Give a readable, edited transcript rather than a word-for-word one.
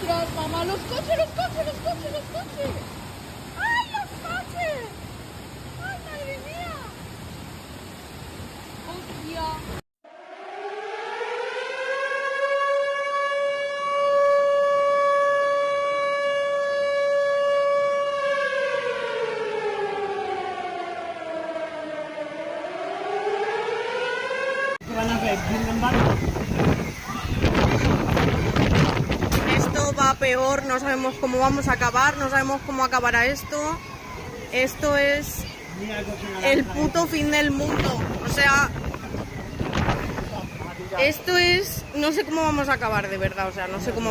¡Ostras, mamá! ¡Los coches, los coches, los coches, los coches! ¡Ay, los coches! ¡Ay, madre mía! ¡Hostia! Esto va peor, no sabemos cómo vamos a acabar, no sabemos cómo acabará esto. Esto es el puto fin del mundo. O sea, esto es... No sé cómo vamos a acabar, de verdad. O sea, no sé cómo